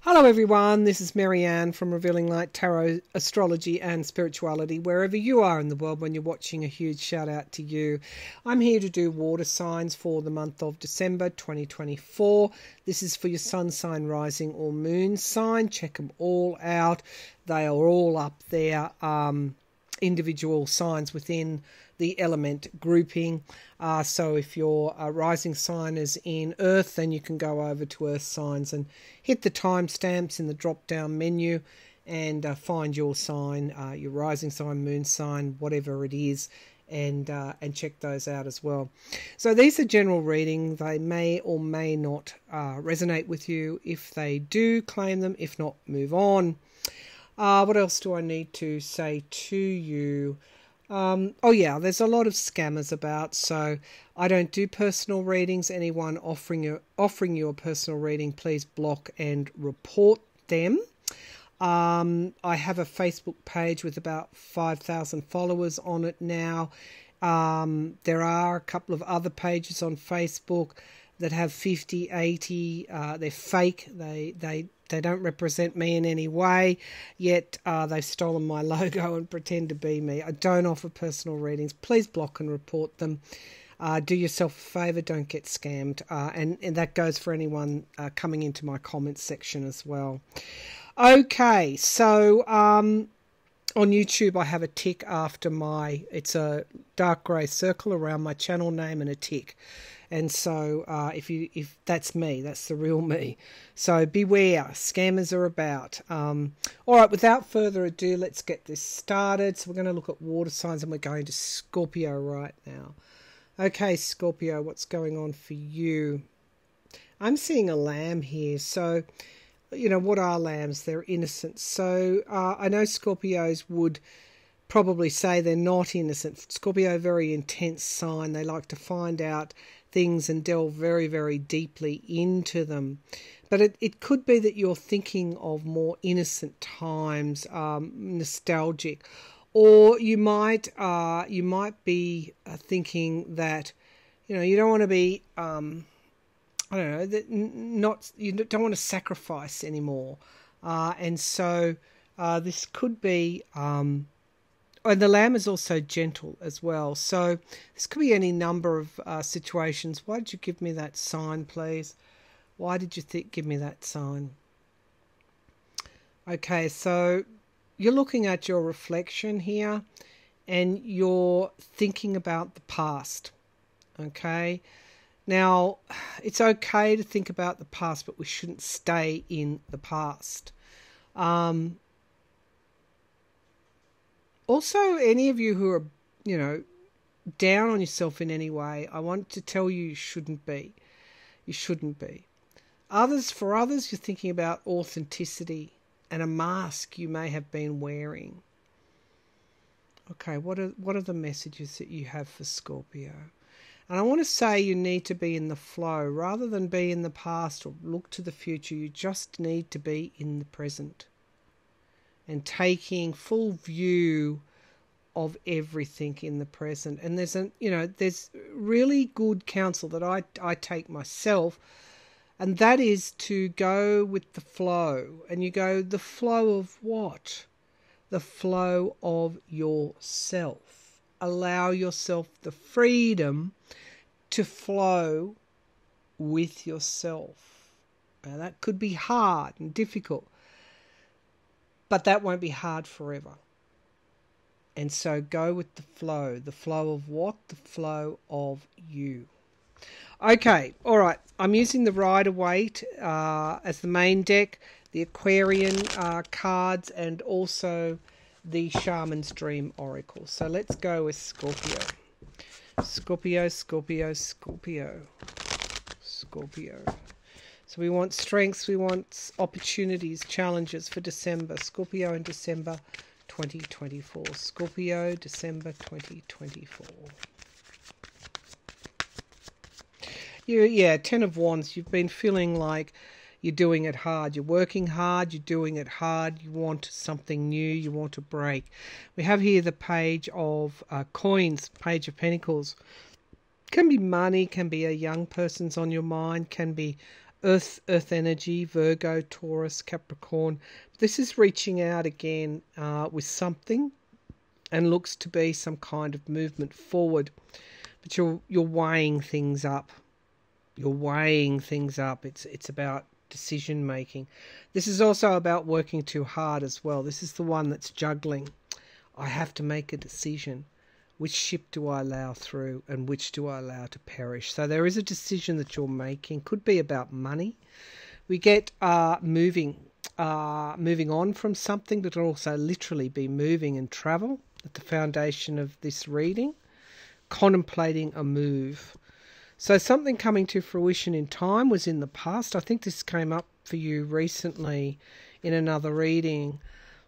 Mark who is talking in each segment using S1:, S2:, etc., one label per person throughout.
S1: Hello everyone, this is Marianne from Revealing Light Tarot, Astrology and Spirituality. Wherever you are in the world when you're watching, a huge shout out to you. I'm here to do water signs for the month of December 2024. This is for your sun sign, rising or moon sign. Check them all out. They are all up there. Individual signs within the element grouping. So if your rising sign is in Earth, then you can go over to Earth signs and hit the timestamps in the drop down menu and find your sign, your rising sign, moon sign, whatever it is, and check those out as well. So these are general readings. They may or may not resonate with you. If they do, claim them. If not, move on. What else do I need to say to you? Oh yeah, there's a lot of scammers about, so I don't do personal readings. Anyone offering you a personal reading, please block and report them. I have a Facebook page with about 5,000 followers on it now. There are a couple of other pages on Facebook that have 50, 80. They're fake. They don't represent me in any way, yet they've stolen my logo and pretend to be me. I don't offer personal readings. Please block and report them. Do yourself a favour, don't get scammed. And that goes for anyone coming into my comments section as well. Okay, so on YouTube I have a tick after it's a dark grey circle around my channel name and a tick. And so if that's me, that's the real me. So beware, scammers are about. All right, without further ado, let's get this started. So we're going to look at water signs and we're going to Scorpio right now. Okay, Scorpio, what's going on for you? I'm seeing a lamb here. So, you know, what are lambs? They're innocent. So I know Scorpios would probably say they're not innocent. Scorpio, very intense sign. They like to find out things and delve very, very deeply into them. But it could be that you're thinking of more innocent times, nostalgic, or you might be thinking that, you know, you don't want to be I don't know, you don't want to sacrifice anymore, and so this could be. And the lamb is also gentle as well. So this could be any number of situations. Why did you give me that sign, please? Why did you give me that sign? Okay, so you're looking at your reflection here and you're thinking about the past. Okay? Now, it's okay to think about the past, but we shouldn't stay in the past. Also, any of you who are, you know, down on yourself in any way, I want to tell you you shouldn't be. You shouldn't be. For others, you're thinking about authenticity and a mask you may have been wearing. Okay, what are the messages that you have for Scorpio? And I want to say you need to be in the flow. Rather than be in the past or look to the future, you just need to be in the present. And taking full view of everything in the present. And there's really good counsel that I take myself, and that is to go with the flow. And you go, the flow of what? The flow of yourself. Allow yourself the freedom to flow with yourself. Now, that could be hard and difficult, but that won't be hard forever. And so go with the flow. The flow of what? The flow of you. Okay, all right. I'm using the Rider-Waite as the main deck, the Aquarian cards, and also the Shaman's Dream Oracle. So let's go with Scorpio. Scorpio, Scorpio, Scorpio. Scorpio. So we want strengths, we want opportunities, challenges for December. Scorpio in December 2024. Scorpio, December 2024. Yeah, Ten of Wands. You've been feeling like you're doing it hard. You're working hard, you're doing it hard. You want something new, you want a break. We have here the Page of Coins, Page of Pentacles. Can be money, can be a young person's on your mind, can be Earth energy, Virgo, Taurus, Capricorn. This is reaching out again with something, and looks to be some kind of movement forward. But you're weighing things up. You're weighing things up. It's about decision making. This is also about working too hard as well. This is the one that's juggling. I have to make a decision. Which ship do I allow through and which do I allow to perish? So there is a decision that you're making. Could be about money. We get moving on from something, but also literally be moving and travel at the foundation of this reading. Contemplating a move. So something coming to fruition in time was in the past. I think this came up for you recently in another reading.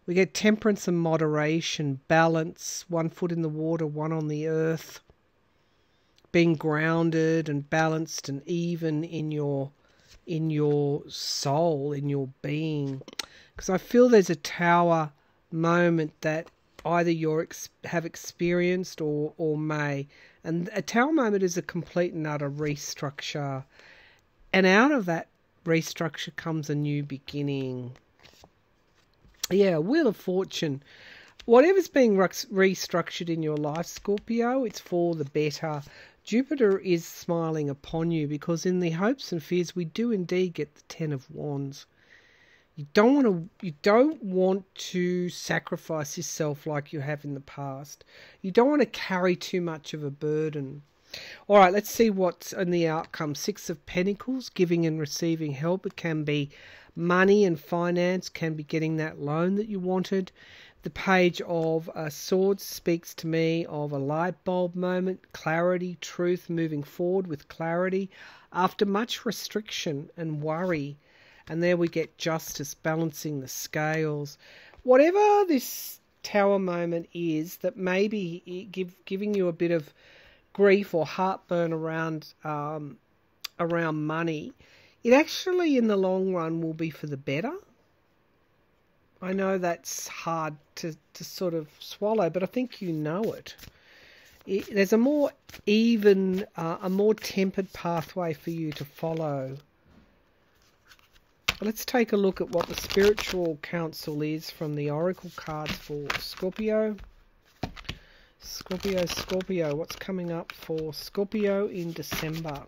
S1: We get temperance and moderation, balance, 1 foot in the water, 1 on the earth, being grounded and balanced and even in your soul, in your being. Because I feel there's a tower moment that either you have experienced or may. And a tower moment is a complete and utter restructure. And out of that restructure comes a new beginning. Yeah, Wheel of Fortune. Whatever's being restructured in your life, Scorpio, it's for the better. Jupiter is smiling upon you because in the hopes and fears we do indeed get the Ten of Wands. You don't want to sacrifice yourself like you have in the past. You don't want to carry too much of a burden. All right, let's see what's in the outcome. 6 of Pentacles, giving and receiving help. It can be money and finance, can be getting that loan that you wanted. The Page of Swords speaks to me of a light bulb moment, clarity, truth, moving forward with clarity after much restriction and worry. And there we get justice, balancing the scales. Whatever this tower moment is that may be giving you a bit of grief or heartburn around money, it actually in the long run will be for the better. I know that's hard to sort of swallow, but I think you know it. There's a more even, a more tempered pathway for you to follow. Let's take a look at what the spiritual counsel is from the oracle cards for Scorpio. Scorpio, what's coming up for Scorpio in December?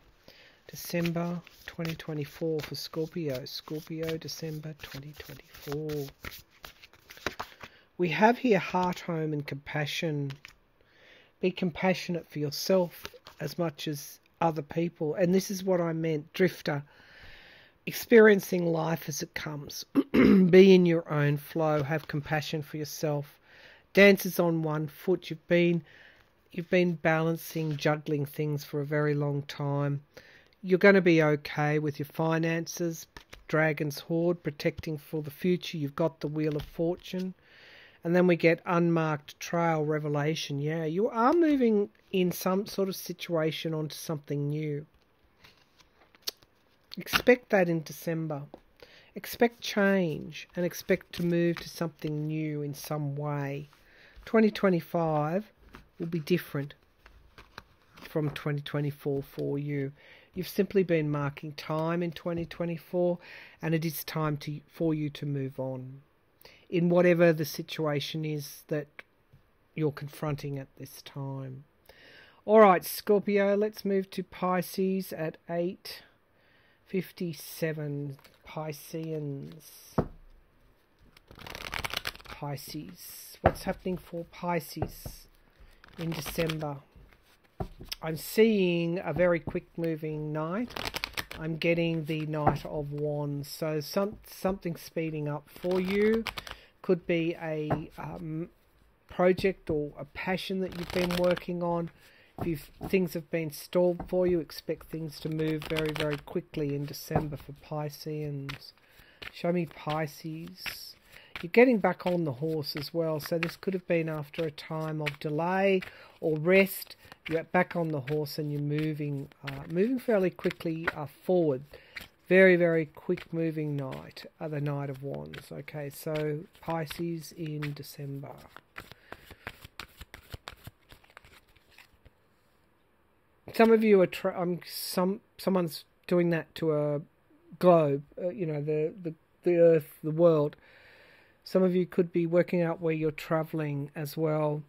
S1: December 2024 for Scorpio. Scorpio, December 2024. We have here heart, home and compassion. Be compassionate for yourself as much as other people. And this is what I meant, drifter. Experiencing life as it comes. Be in your own flow. Have compassion for yourself. Dances on 1 foot. You've been balancing, juggling things for a very long time. You're going to be okay with your finances. Dragon's Hoard, protecting for the future. You've got the Wheel of Fortune. And then we get unmarked trail, revelation. Yeah, you are moving in some sort of situation onto something new. Expect that in December. Expect change and expect to move to something new in some way. 2025 will be different from 2024 for you. You've simply been marking time in 2024, and it is time for you to move on in whatever the situation is that you're confronting at this time. All right, Scorpio, let's move to Pisces at 8:57. Pisces. What's happening for Pisces in December? I'm seeing a very quick moving Knight. I'm getting the Knight of Wands. So something speeding up for you. Could be a project or a passion that you've been working on. If things have been stalled for you, expect things to move very, very quickly in December for Pisceans. Show me Pisces. You're getting back on the horse as well. So this could have been after a time of delay or rest. You're back on the horse and you're moving fairly quickly forward. Very, very quick moving Knight. The Knight of Wands. Okay, so Pisces in December. Some of you are someone's doing that to globe, the earth, the world. Some of you could be working out where you're traveling as well.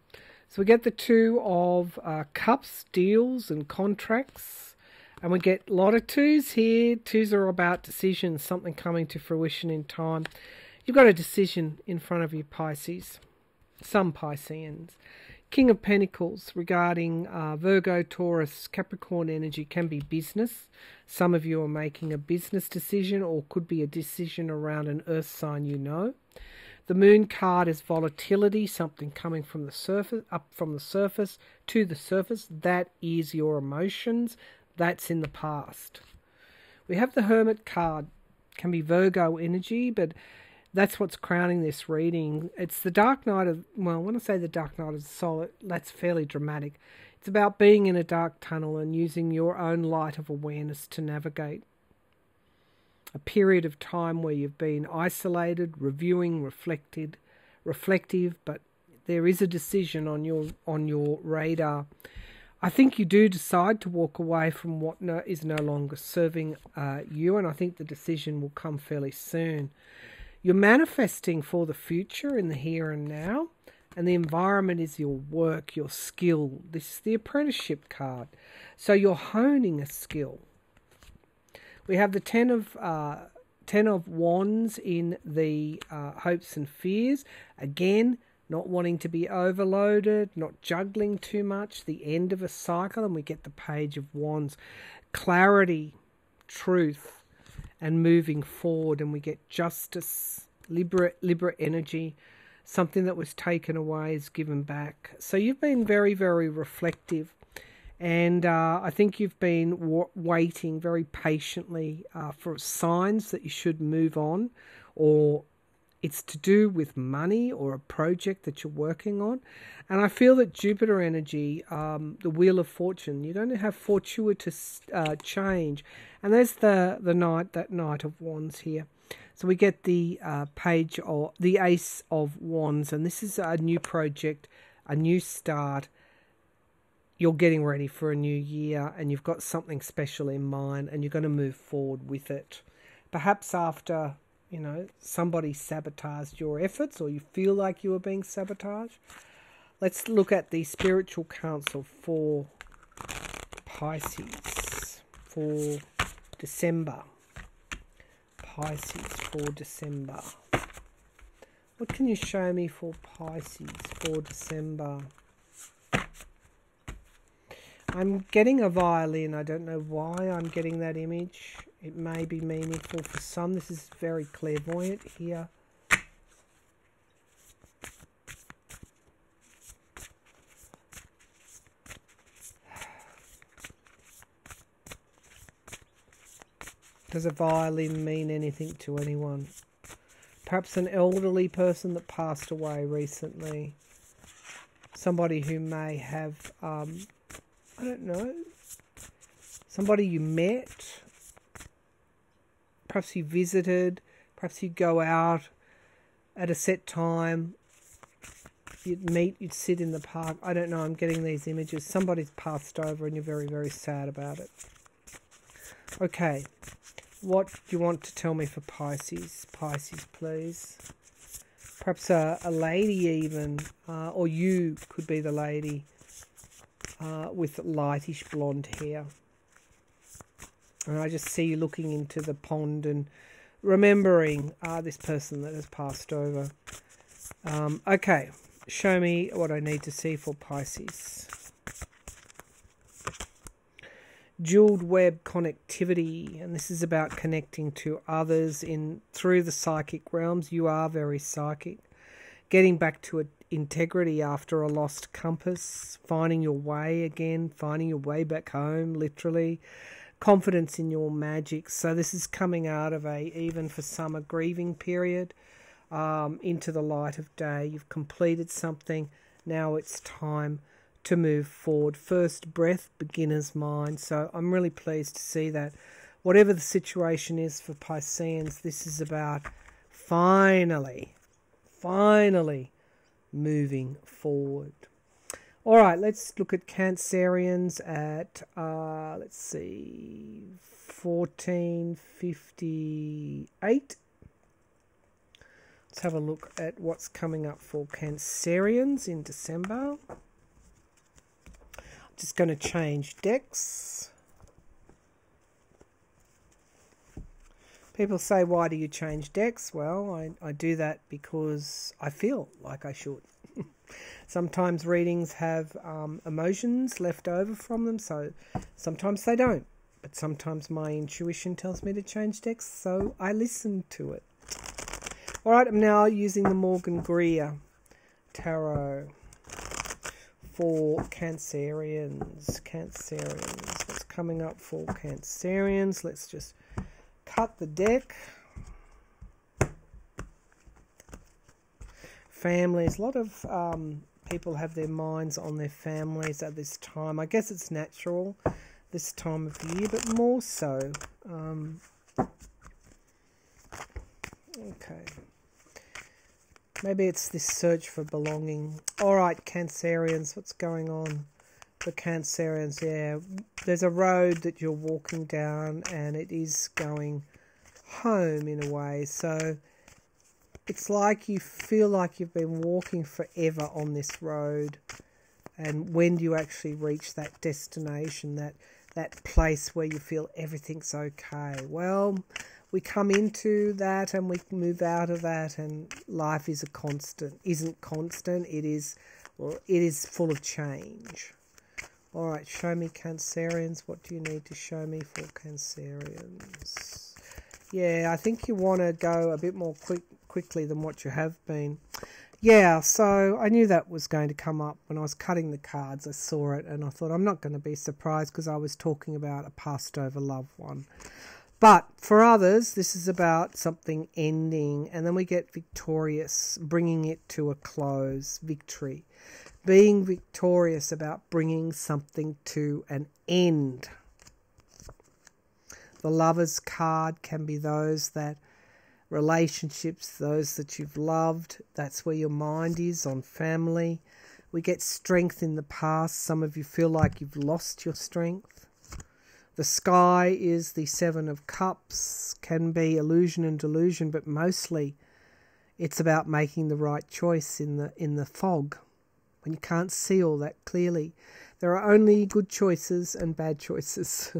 S1: So we get the Two of Cups, deals and contracts. And we get a lot of twos here. Twos are about decisions, something coming to fruition in time. You've got a decision in front of you, Pisces. Some Pisceans. King of Pentacles regarding Virgo, Taurus, Capricorn energy can be business. Some of you are making a business decision or could be a decision around an earth sign you know. The Moon card is volatility, something coming from the surface, up from the surface to the surface. That is your emotions. That's in the past. We have the Hermit card. Can be Virgo energy, but that's what's crowning this reading. It's the dark night of, well, when I say the dark night of the soul, that's fairly dramatic. It's about being in a dark tunnel and using your own light of awareness to navigate. A period of time where you've been isolated, reviewing, reflective, but there is a decision on your radar. I think you do decide to walk away from what is no longer serving you, and I think the decision will come fairly soon. You're manifesting for the future in the here and now, and the environment is your work, your skill. This is the apprenticeship card. So you're honing a skill. We have the Ten of Wands in the hopes and fears. Again, not wanting to be overloaded, not juggling too much, the end of a cycle, and we get the Page of Wands. Clarity, truth, and moving forward, and we get justice, Libra energy. Something that was taken away is given back. So you've been very, very reflective, and I think you've been waiting very patiently for signs that you should move on, or it's to do with money or a project that you're working on. And I feel that Jupiter energy, the Wheel of Fortune, you're going to have fortuitous change. And there's the Knight of Wands here. So we get the the Ace of Wands, and this is a new project, a new start. You're getting ready for a new year, and you've got something special in mind, and you're going to move forward with it. Perhaps after, somebody sabotaged your efforts, or you feel like you were being sabotaged. Let's look at the spiritual counsel for Pisces for December. Pisces for December. What can you show me for Pisces for December? I'm getting a violin. I don't know why I'm getting that image. It may be meaningful for some. This is very clairvoyant here. Does a violin mean anything to anyone? Perhaps an elderly person that passed away recently. Somebody who may have, I don't know, somebody you met. Perhaps you visited. Perhaps you go out at a set time. You'd meet, you'd sit in the park. I don't know, I'm getting these images. Somebody's passed over and you're very, very sad about it. Okay. What do you want to tell me for Pisces? Pisces, please. Perhaps a lady even, or you could be the lady with lightish blonde hair. And I just see you looking into the pond and remembering this person that has passed over. Okay, show me what I need to see for Pisces. Jeweled web connectivity, and this is about connecting to others through the psychic realms. You are very psychic. Getting back to integrity after a lost compass, finding your way again, finding your way back home, literally. Confidence in your magic. So this is coming out of even for some, a grieving period, into the light of day. You've completed something. Now it's time to move forward. First breath, beginner's mind. So I'm really pleased to see that. Whatever the situation is for Pisceans, this is about finally moving forward. All right, let's look at Cancerians at, let's see, 1458. Let's have a look at what's coming up for Cancerians in December. I'm just going to change decks. People say, why do you change decks? Well, I do that because I feel like I should. Sometimes readings have emotions left over from them, so sometimes they don't. But sometimes my intuition tells me to change decks, so I listen to it. All right, I'm now using the Morgan Greer Tarot for Cancerians. Cancerians. What's coming up for Cancerians? Let's just cut the deck. Families. A lot of people have their minds on their families at this time. I guess it's natural this time of year, but more so. Okay. Maybe it's this search for belonging. All right, Cancerians, what's going on for Cancerians? Yeah, there's a road that you're walking down and it is going home in a way. So it's like you feel like you've been walking forever on this road. And when do you actually reach that destination, that place where you feel everythithing's okay? Well, we come into that and we move out of that, and life is isn't constant. It is full of change. All right, show me Cancerians. What do you need to show me for Cancerians? Yeah, I think you want to go a bit more quickly than what you have been. Yeah, so I knew that was going to come up when I was cutting the cards. I saw it and I thought I'm not going to be surprised because I was talking about a passed over loved one. But for others, this is about something ending, and then we get victorious, bringing it to a close, victory. Being victorious about bringing something to an end. The Lover's card can be those that relationships, those that you've loved. That's where your mind is, on family. We get strength in the past. Some of you feel like you've lost your strength. The Sky is the Seven of Cups, can be illusion and delusion, but mostly it's about making the right choice in the fog, when you can't see all that clearly. There are only good choices and bad choices,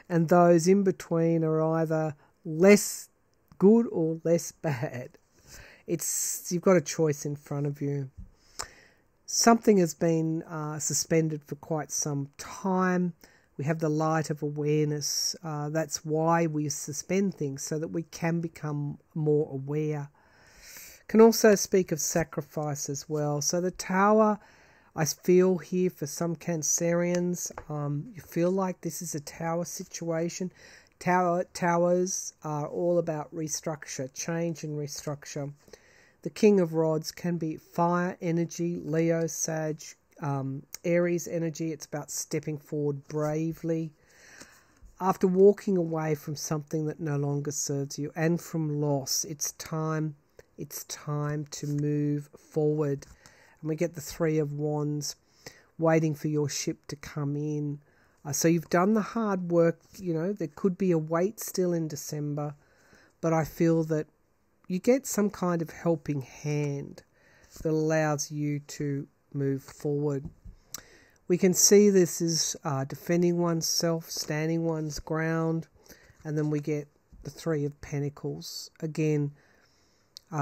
S1: and those in between are either less good or less bad. You've got a choice in front of you. Something has been suspended for quite some time. We have the light of awareness. That's why we suspend things, so that we can become more aware. Can also speak of sacrifice as well. So the Tower, I feel here for some Cancerians, you feel like this is a Tower situation. Towers are all about restructure, change and restructure. The King of Rods can be fire energy, Leo, Sag, Aries energy. It's about stepping forward bravely after walking away from something that no longer serves you, and from loss. It's time to move forward. And we get the Three of Wands, waiting for your ship to come in. So you've done the hard work. There could be a wait still in December, but I feel that you get some kind of helping hand that allows you to move forward. We can see this is defending oneself, standing one's ground, and then we get the Three of Pentacles. Again,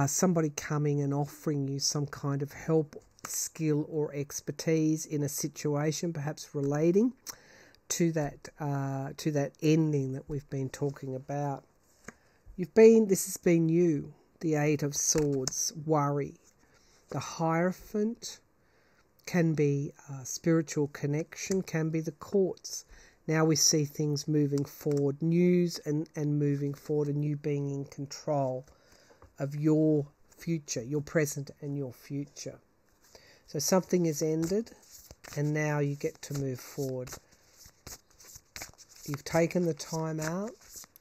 S1: somebody coming and offering you some kind of help, skill or expertise in a situation, perhaps relating to that ending that we've been talking about. This has been you, the Eight of Swords, worry. The Hierophant can be spiritual connection, can be the Courts. Now we see things moving forward, news and moving forward, and you being in control of your future, your present and your future. So something is ended, and now you get to move forward. You've taken the time out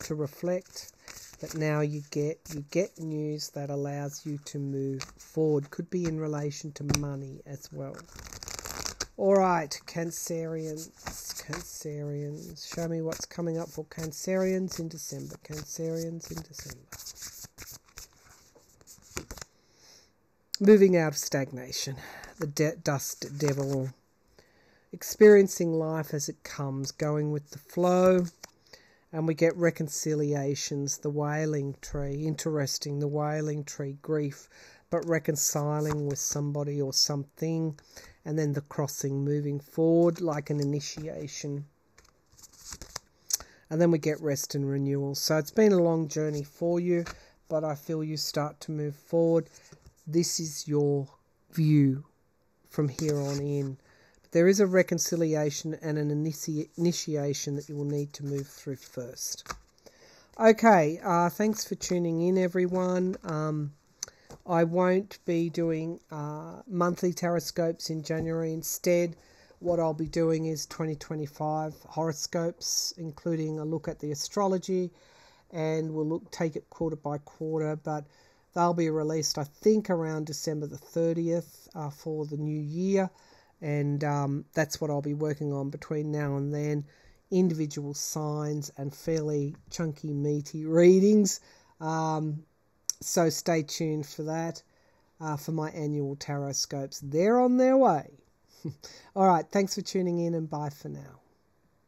S1: to reflect, but now you get news that allows you to move forward. Could be in relation to money as well. All right, Cancerians. Show me what's coming up for Cancerians in December. Cancerians in December. Moving out of stagnation. The dust devil. Experiencing life as it comes. Going with the flow. And we get reconciliations. The wailing tree. Interesting. The wailing tree. Grief. But reconciling with somebody or something. And then the crossing, moving forward like an initiation. And then we get rest and renewal. So it's been a long journey for you, but I feel you start to move forward. This is your view from here on in. But there is a reconciliation and an initiation that you will need to move through first. Okay, thanks for tuning in, everyone. I won't be doing monthly taroscopes in January. Instead, what I'll be doing is 2025 horoscopes, including a look at the astrology, and we'll take it quarter by quarter, but they'll be released, I think, around December the 30th for the new year, and that's what I'll be working on between now and then. Individual signs and fairly chunky, meaty readings. So stay tuned for that, for my annual tarot scopes. They're on their way. All right, thanks for tuning in and bye for now.